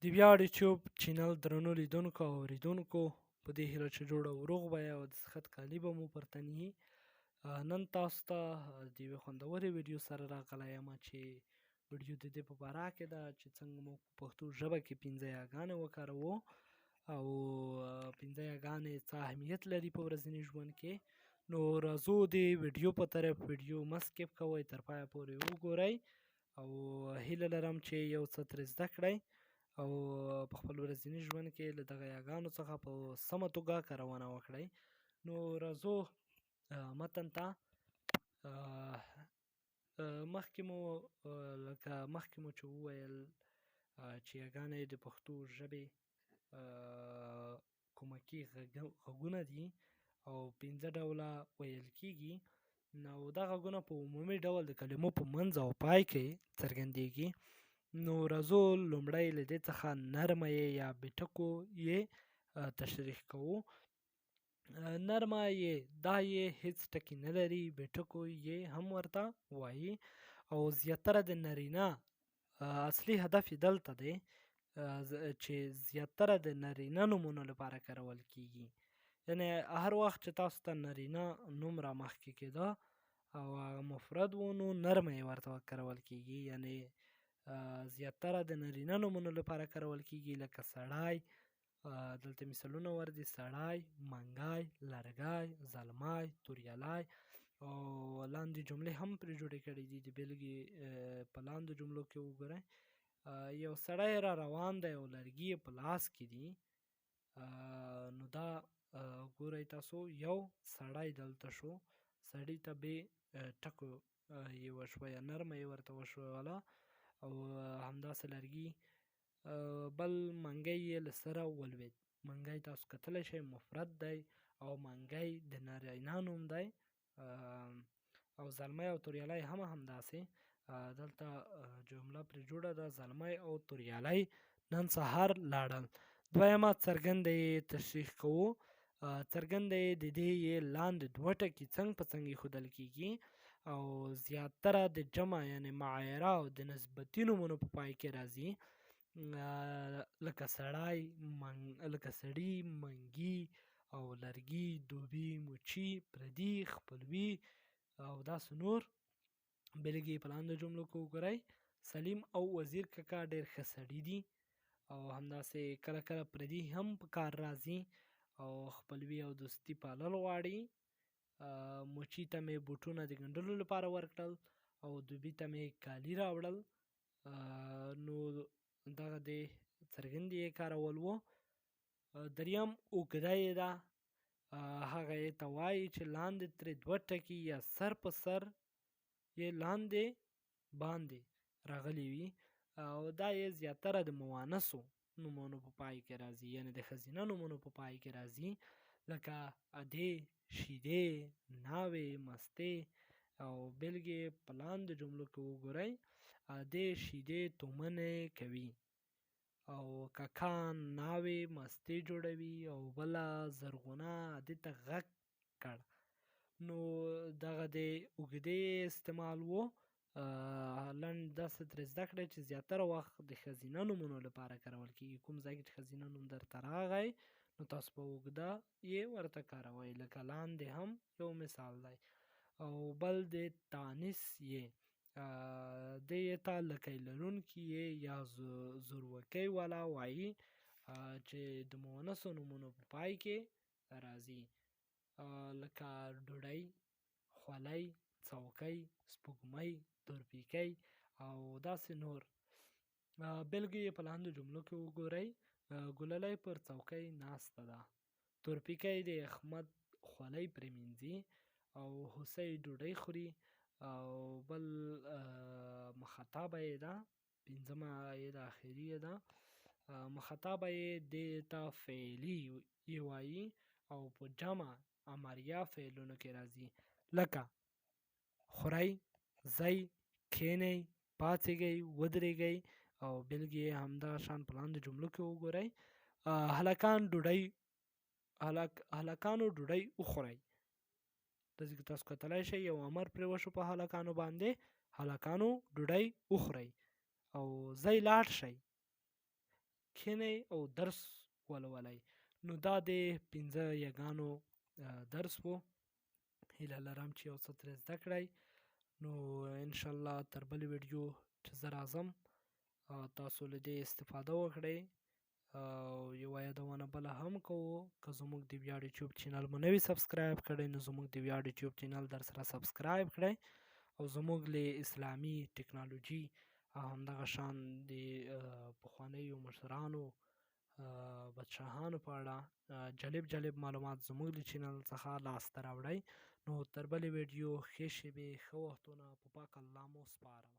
د ویاړ یوټیوب چینل درنو لیدونکو او اوریدونکو په دې هیله چې جوړ او روغ به یې او د صحت کالي به مو پر تن وي. نن تاسو ته د یوې خوندورې ویډیو سره راغلی یم چې ویډیو د دې په باره کې ده چې څنګه موږ په پښتو ژبه کې 15 یاګانې وکاروو او 15 یاګانې څه اهمیت لري په ورځني ژوند کې. نو راځو د ویډیو په طرف، ویډیو مه سکیپ کوئ، تر پایه پورې وګورئ او هیله لرم چې یو څه ترې زده کړئ او په خپل ورځني ژوند کې له دغه یاګانو څخه په سمه توګه کارونه وکړئ. نو راځو متن ته. مخکې مو چې وویل چې یاګانې د پښتو ژبې کومکي غږونه دي او 15 ډوله ویل کیږي. نو دا غږونه په عمومي ډول د کلمو په منځ او پای کې څرګندیږي. نو راځو لومړی له دې څخه نرمه یا بټکو یې تشریح کوو. نرمه یې دا یې هیڅ ټکي نه لري، بټکو یې هم ورته وایي او زیاتره د نارینه اصلي هدف یې دلته دی چې زیاتره د نارینه نومونو لپاره کارول کیږي. یعنی هر وخت چې تاسو ته نارینه نوم را مخکې کېده او هغه مفرد و نو نرمه یې ورته کارول کیږي. یعنی زیاتره د نارینه نومونو لپاره کارول کیږي لکه سړی، دلته مثالونه وردي: سړی، منګی، لرګی، زلمی، توریالی او لاندې جملې هم پرې جوړې کړې دي. د بیلګې په لاندې جملو کې وګورئ: یو سړی را روان دی او لرګي یې په لاس کې دي. نو دا ګورئ تاسو، یو سړی دلته شو، سړي ته بې ټکو یې وشوه یا نرمه یې ورته وشوله او همداسې لرګي. بل منګی یې له سره ولوېد. منګی تاسو کتلی شئ مفرد دی او منګی د نارینه نوم دی او زلمی او توریالی هم همداسې. دلته جمله پرې جوړه ده: زلمی او توریالی نن سهار لاړل. دویمه څرګنده یې تشریح کوو. څرګنده یې د دې یې لاندې دوه ټکي څنګ په څنګ ایښودل کیږي او زیاتره د جمع یعنی معایره او د نسبتي نومونو په پای کې راځي، لکه سړي، منګي او لرګي، دوبي، مچي، پردي، خپلوي او داسې نور. بلکې په لاندې جملو کې وګورئ: سلیم او وزیر کاکا ډېر ښه سړي دي او همداسې کله کله پردي هم په کار راځي او خپلوي او دوستي پالل غواړي. مچي ته مې بوټونه د ګنډلو لپاره ورکړل او دوبي ته مې کالي راوړل. نو دغه د څرګندې یې کارول و. دریم اوږده یې ده. هغه یې ته وایي چې لاندې ترې دوه ټکي یا سر په سر یې لاندې باندې راغلي وي او دا یې زیاتره د مؤنثو نومونو په پای کې راځي، یعنی د ښځینه نومونو په پای کې راځي، لکه ادې، شیدې، ناوې، مستې او بلګې په لاندې جملو کې وګورئ: ادې شیدې تومنې کوي او کاکا ناوې مستې جوړوي او بله زرغونه ادې ته غږ کړ. نو دغه د اوږدې استعمال و. لنډ داسې ترې زده کړئ چې زیاتره وخت د ښځینه نومونو لپاره کارول کېږي. کوم ځای کې چې ښځینه نوم درته راغی نو تاسو په اوږده یې ورته کاروئ، لکه لاندې هم یو مثال دی. او بل د تانیث یې، دې ته لکۍ لرونکي یې یا زوروکۍ والا وایي چې د مؤنثو نومونو په پای کې راځي، لکه ډوډۍ، خولۍ، څوکۍ، سپوږمۍ، تورپیکی او داسې نور. بلګې په لاندې جملو کې وګورئ: ګلالۍ پر څوکۍ ناسته ده، تورپیکی د احمد خولۍ پرېمینځي او هوسۍ ډوډۍ خوري. او بل مخاطبه یې ده، پنځمه یې ده، اخري یې ده. مخاطبه یې دې ته فعلي یې وایي او په جمع امریه فعلونو کې راځي، لکه خورئ، ځئ، کښېنئ، پاڅېږئ، ودرېږئ او بلګې همدا شان په لاندې جملو کې وګورئ: هلکانو ډوډۍ وخوړئ. داسې که تاسو کتلی شئ یو امر پرې وشو په هلکانو باندې: هلکانو ډوډۍ وخورئ. او ځئ لاړ شئ، کښینئ او درس ولولئ. نو دا د 5 یګانو درس و. هیله لرم چې یو څه ترې زده کړئ. نو انشاءالله تر بلې ویډیو چې زه راځم تاسو له دې استفاده وکړئ. او یوه یادونه بله هم کوو، که زموږ د ویاړ یوټیوب چینل مو نه وي سبسکرایب کړی نو زموږ د ویاړ یوټیوب چینل در سره سبسکرایب کړئ او زموږ له اسلامي ټکنالوژي او همدغه شان د پخوانیو مشرانو بادشاهانو په اړه جالب معلومات زموږ له چینل څخه لاسته راوړئ. نو تر بلې ویډیو ښې شېبې، ښه وختونه په پاک الله مو سپارم.